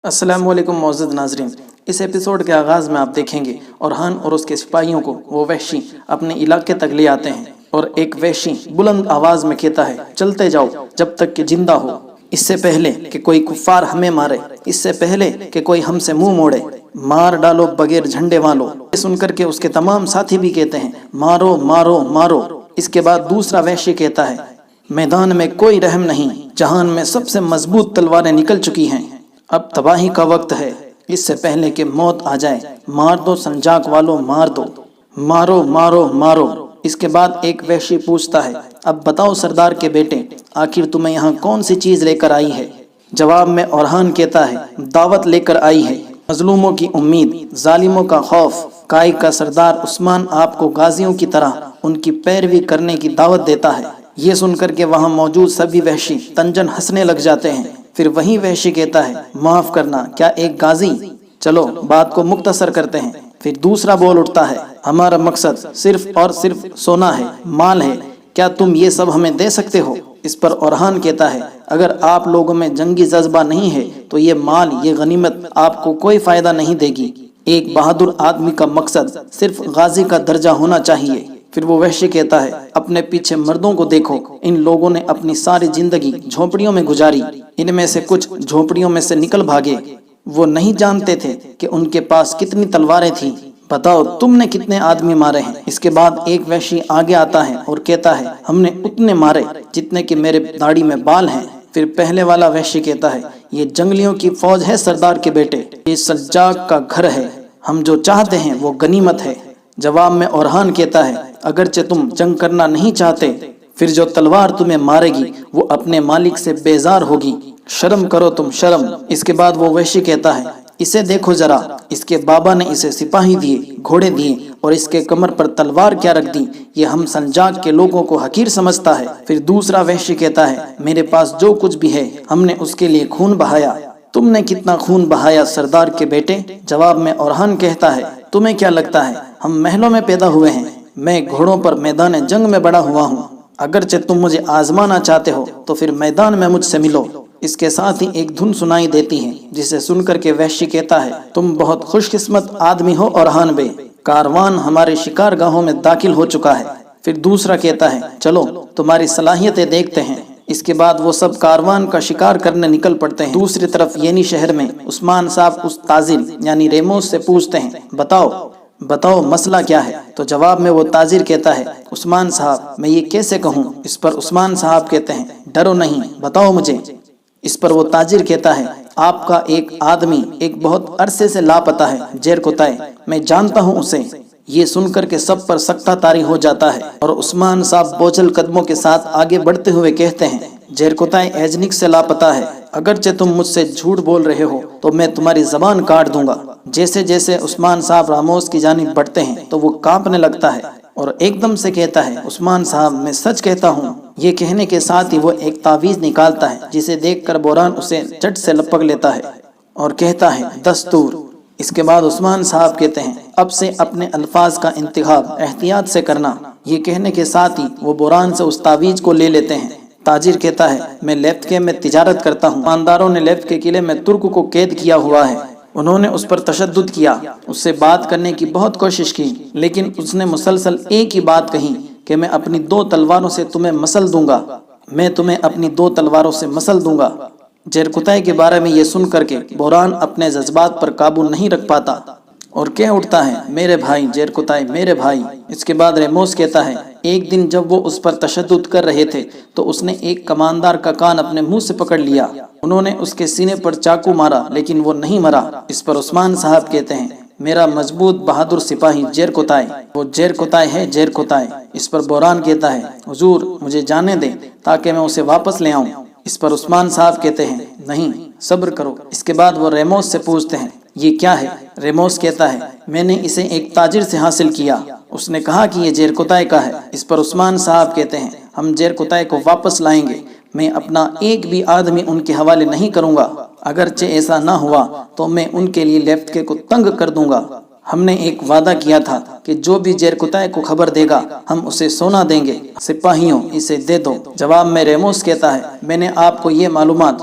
السلام علیکم معزز ناظرین، اس ایپیسوڈ کے آغاز میں آپ دیکھیں گے اورحان اور اس کے سپاہیوں کو وہ وحشی اپنے علاقے تک لے آتے ہیں اور ایک وحشی بلند آواز میں کہتا ہے، چلتے جاؤ جب تک کہ زندہ ہو، اس سے پہلے کہ کوئی کفار ہمیں مارے، اس سے پہلے کہ کوئی ہم سے منہ موڑے، مار ڈالو بغیر جھنڈے والو۔ یہ سن کر کے اس کے تمام ساتھی بھی کہتے ہیں، مارو مارو مارو۔ اس کے بعد دوسرا وحشی کہتا ہے، میدان میں کوئی رحم نہیں، جہان میں سب سے مضبوط تلواریں نکل چکی ہیں، اب تباہی کا وقت ہے، اس سے پہلے کہ موت آ جائے، مار دو سنجاق والو، مار دو، مارو مارو مارو۔ اس کے بعد ایک وحشی پوچھتا ہے، اب بتاؤ سردار کے بیٹے، آخر تمہیں یہاں کون سی چیز لے کر آئی ہے؟ جواب میں اورحان کہتا ہے، دعوت لے کر آئی ہے، مظلوموں کی امید، ظالموں کا خوف۔ کائی کا سردار عثمان آپ کو غازیوں کی طرح ان کی پیروی کرنے کی دعوت دیتا ہے۔ یہ سن کر کے وہاں موجود سبھی وحشی تنجن ہنسنے لگ جاتے ہیں۔ پھر وہی وحشی کہتا ہے، معاف کرنا، کیا ایک غازی؟ چلو بات کو مختصر کرتے ہیں۔ پھر دوسرا بول اٹھتا ہے، ہمارا مقصد صرف اور صرف سونا ہے، مال ہے، کیا تم یہ سب ہمیں دے سکتے ہو؟ اس پر اورحان کہتا ہے، اگر آپ لوگوں میں جنگی جذبہ نہیں ہے تو یہ مال، یہ غنیمت آپ کو کوئی فائدہ نہیں دے گی۔ ایک بہادر آدمی کا مقصد صرف غازی کا درجہ ہونا چاہیے۔ پھر وہ وحشی کہتا ہے، اپنے پیچھے مردوں کو دیکھو، ان لوگوں نے اپنی ساری زندگی جھونپڑیوں میں گزاری، ان میں سے کچھ جھونپڑیوں میں سے نکل بھاگے، وہ نہیں جانتے تھے کہ ان کے پاس کتنی تلواریں تھیں، بتاؤ تم نے کتنے آدمی مارے ہیں؟ اس کے بعد ایک وحشی آگے آتا ہے اور کہتا ہے، ہم نے اتنے مارے جتنے کہ میرے داڑھی میں بال ہیں۔ پھر پہلے والا وحشی کہتا ہے، یہ جنگلیوں کی فوج ہے سردار کے بیٹے، یہ سجاق کا گھر ہے، ہم جو چاہتے ہیں وہ غنیمت ہے۔ جواب میں اورحان کہتا ہے، اگرچہ تم جنگ کرنا نہیں چاہتے، پھر جو تلوار تمہیں مارے گی وہ اپنے مالک سے بیزار ہوگی، شرم کرو تم، شرم۔ اس کے بعد وہ وحشی کہتا ہے، اسے دیکھو ذرا، اس کے بابا نے اسے سپاہی دیے، گھوڑے دیے، اور اس کے کمر پر تلوار کیا رکھ دی، یہ ہم سنجاق کے لوگوں کو حقیر سمجھتا ہے۔ پھر دوسرا وحشی کہتا ہے، میرے پاس جو کچھ بھی ہے ہم نے اس کے لیے خون بہایا، تم نے کتنا خون بہایا سردار کے بیٹے؟ جواب میں اورحان کہتا ہے، تمہیں کیا لگتا ہے ہم محلوں میں پیدا ہوئے ہیں؟ میں گھوڑوں پر میدان جنگ میں بڑا ہوا ہوں، اگرچہ تم مجھے آزمانا چاہتے ہو تو پھر میدان میں مجھ سے ملو۔ اس کے ساتھ ہی ایک دھن سنائی دیتی ہے جسے سن کر کے وحشی کہتا ہے، تم بہت خوش قسمت آدمی ہو اورحان بے، کاروان ہمارے شکار گاہوں میں داخل ہو چکا ہے۔ پھر دوسرا کہتا ہے، چلو تمہاری صلاحیتیں دیکھتے ہیں۔ اس کے بعد وہ سب کاروان کا شکار کرنے نکل پڑتے ہیں۔ دوسری طرف یعنی شہر میں عثمان صاحب اس تاجر یعنی ریموس سے پوچھتے ہیں، بتاؤ مسئلہ کیا ہے؟ تو جواب میں وہ تاجر کہتا ہے، عثمان صاحب میں یہ کیسے کہوں؟ اس پر عثمان صاحب کہتے ہیں، ڈرو نہیں، بتاؤ مجھے۔ اس پر وہ تاجر کہتا ہے، آپ کا ایک آدمی ایک بہت عرصے سے لاپتہ ہے، جیرکوتائے، میں جانتا ہوں اسے۔ یہ سن کر کے سب پر سکتہ طاری ہو جاتا ہے اور عثمان صاحب بوجھل قدموں کے ساتھ آگے بڑھتے ہوئے کہتے ہیں، جیرکوتائے ایجنک سے لاپتہ ہے، اگرچہ تم مجھ سے جھوٹ بول رہے ہو تو میں تمہاری زبان کاٹ دوں گا۔ جیسے جیسے عثمان صاحب راموس کی جانب بڑھتے ہیں تو وہ کانپنے لگتا ہے اور ایک دم سے کہتا ہے، عثمان صاحب میں سچ کہتا ہوں۔ یہ کہنے کے ساتھ ہی وہ ایک تعویذ نکالتا ہے جسے دیکھ کر بوران اسے جٹ سے لپک لیتا ہے اور کہتا ہے، دستور۔ اس کے بعد عثمان صاحب کہتے ہیں، اب سے اپنے الفاظ کا انتخاب احتیاط سے کرنا۔ یہ کہنے کے ساتھ ہی وہ بوران سے اس تعویذ کو لے لیتے ہیں۔ تاجر کہتا ہے، میں لیپتکے میں تجارت کرتا ہوں، خانداروں نے لیپتکے قلعے میں ترک کو قید کیا ہوا ہے، انہوں نے اس پر تشدد کیا، اس سے بات کرنے کی بہت کوشش کی، لیکن اس نے مسلسل ایک ہی بات کہی کہ میں اپنی 2 تلواروں سے تمہیں مسل دوں گا، میں تمہیں اپنی 2 تلواروں سے مسل دوں گا۔ جیرکوتائے کے بارے میں یہ سن کر کے بوران اپنے جذبات پر قابو نہیں رکھ پاتا اور کہہ اٹھتا ہے، میرے بھائی جیرکوتائے، میرے بھائی۔ اس کے بعد ریموس کہتا ہے، ایک دن جب وہ اس پر تشدد کر رہے تھے تو اس نے ایک کماندار کا کان اپنے منہ سے پکڑ لیا، انہوں نے اس کے سینے پر چاقو مارا لیکن وہ نہیں مرا۔ اس پر عثمان صاحب کہتے ہیں، میرا مضبوط بہادر سپاہی جیرکوتائے، وہ جیرکوتائے ہے، جیرکوتائے۔ اس پر بوران کہتا ہے، حضور مجھے جانے دیں تاکہ میں اسے واپس لے آؤں۔ اس پر عثمان صاحب کہتے ہیں، نہیں، صبر کرو۔ اس کے بعد وہ ریموس سے پوچھتے ہیں، یہ کیا ہے؟ ریموس کہتا ہے، میں نے اسے ایک تاجر سے حاصل کیا، اس نے کہا کہ یہ جیرکوتائے کا ہے۔ اس پر عثمان صاحب کہتے ہیں، ہم جیرکوتائے کو واپس لائیں گے، میں اپنا ایک بھی آدمی ان کے حوالے نہیں کروں گا، اگرچہ ایسا نہ ہوا تو میں ان کے لیے لیپتکے کو تنگ کر دوں گا۔ ہم نے ایک وعدہ کیا تھا کہ جو بھی جیرکوتائے کو خبر دے گا ہم اسے سونا دیں گے، سپاہیوں اسے دے دو۔ جواب میں ریموس کہتا ہے، میں نے آپ کو یہ معلومات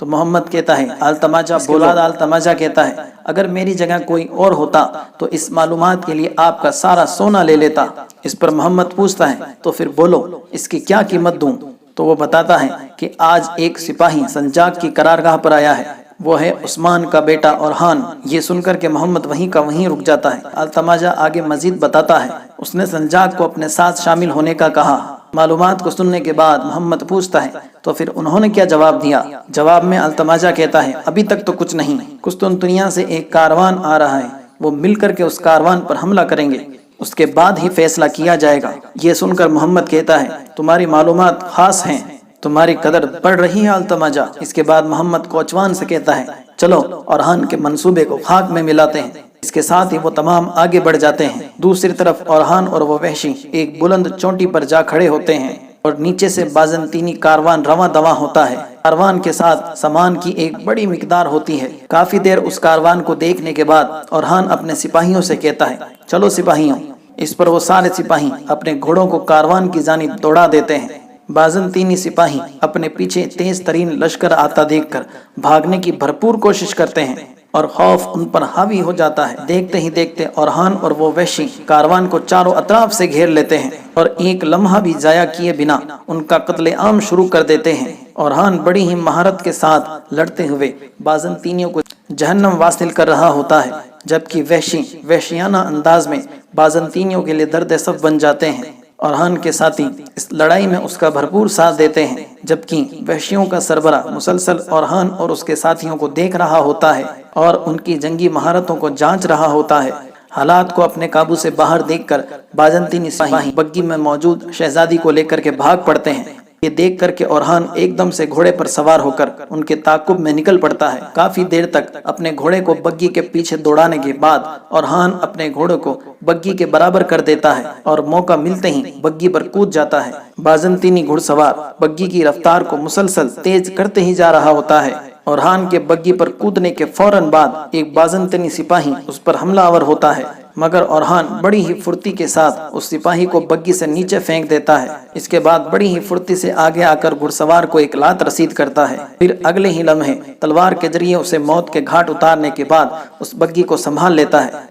تو محمد کہتا ہے التماجہ بولاد التماجہ کہتا ہے اگر میری جگہ کوئی اور ہوتا تو اس معلومات کے لیے آپ کا سارا سونا لے لیتا۔ اس پر محمد پوچھتا ہے تو پھر بولو اس کی کیا قیمت دوں؟ تو وہ بتاتا ہے کہ آج ایک سپاہی سنجاق کی قرارگاہ پر آیا ہے، وہ ہے عثمان کا بیٹا اورحان۔ یہ سن کر کے محمد وہیں کا وہیں رک جاتا ہے۔ التماجہ آگے مزید بتاتا ہے اس نے سنجاق کو اپنے ساتھ شامل ہونے کا کہا۔ معلومات کو سننے کے بعد محمد پوچھتا ہے تو پھر انہوں نے کیا جواب دیا؟ جواب میں التماجہ کہتا ہے ابھی تک تو کچھ نہیں، قسطنطنیہ سے ایک کاروان آ رہا ہے، وہ مل کر کے اس کاروان پر حملہ کریں گے، اس کے بعد ہی فیصلہ کیا جائے گا۔ یہ سن کر محمد کہتا ہے تمہاری معلومات خاص ہیں، تمہاری قدر بڑھ رہی ہے التماجہ۔ اس کے بعد محمد کوچوان سے کہتا ہے چلو اورحان کے منصوبے کو خاک میں ملاتے ہیں۔ اس کے ساتھ ہی وہ تمام آگے بڑھ جاتے ہیں۔ دوسری طرف اورحان اور وہ وحشی ایک بلند چوٹی پر جا کھڑے ہوتے ہیں اور نیچے سے بازنطینی کاروان رواں دواں ہوتا ہے۔ کاروان کے ساتھ سامان کی ایک بڑی مقدار ہوتی ہے۔ کافی دیر اس کاروان کو دیکھنے کے بعد اورحان اپنے سپاہیوں سے کہتا ہے چلو سپاہیوں۔ اس پر وہ سارے سپاہی اپنے گھوڑوں کو کاروان کی جانب دوڑا دیتے ہیں۔ بازنطینی سپاہی اپنے پیچھے تیز ترین لشکر آتا دیکھ کر بھاگنے کی بھرپور کوشش کرتے ہیں اور خوف ان پر حاوی ہو جاتا ہے۔ دیکھتے ہی دیکھتے اورحان اور وہ وحشی کاروان کو چاروں اطراف سے گھیر لیتے ہیں اور ایک لمحہ بھی ضائع کیے بنا ان کا قتل عام شروع کر دیتے ہیں۔ اورحان بڑی ہی مہارت کے ساتھ لڑتے ہوئے بازنطینیوں کو جہنم واصل کر رہا ہوتا ہے، جبکہ وحشی وحشیانہ انداز میں بازنطینیوں کے لیے درد صف بن جاتے ہیں۔ اورحان کے ساتھی اس لڑائی میں اس کا بھرپور ساتھ دیتے ہیں، جبکہ وحشیوں کا سربراہ مسلسل اورحان اور اس کے ساتھیوں کو دیکھ رہا ہوتا ہے اور ان کی جنگی مہارتوں کو جانچ رہا ہوتا ہے۔ حالات کو اپنے قابو سے باہر دیکھ کر بازنطینی سپاہی بگی میں موجود شہزادی کو لے کر کے بھاگ پڑتے ہیں۔ یہ دیکھ کر کے اورحان ایک دم سے گھوڑے پر سوار ہو کر ان کے تعاقب میں نکل پڑتا ہے۔ کافی دیر تک اپنے گھوڑے کو بگی کے پیچھے دوڑانے کے بعد اورحان اپنے گھوڑے کو بگی کے برابر کر دیتا ہے اور موقع ملتے ہی بگی پر کود جاتا ہے۔ بازنطینی گھڑ سوار بگی کی رفتار کو مسلسل تیز کرتے ہی جا رہا ہوتا ہے۔ اورحان کے بگی پر کودنے کے فوراً بعد ایک بازنطینی سپاہی اس پر حملہ آور ہوتا ہے، مگر اورحان بڑی ہی پھرتی کے ساتھ اس سپاہی کو بگی سے نیچے پھینک دیتا ہے۔ اس کے بعد بڑی ہی پھرتی سے آگے آ کر گھڑ سوار کو ایک لات رسید کرتا ہے، پھر اگلے ہی لمحے تلوار کے ذریعے اسے موت کے گھاٹ اتارنے کے بعد اس بگی کو سنبھال لیتا ہے۔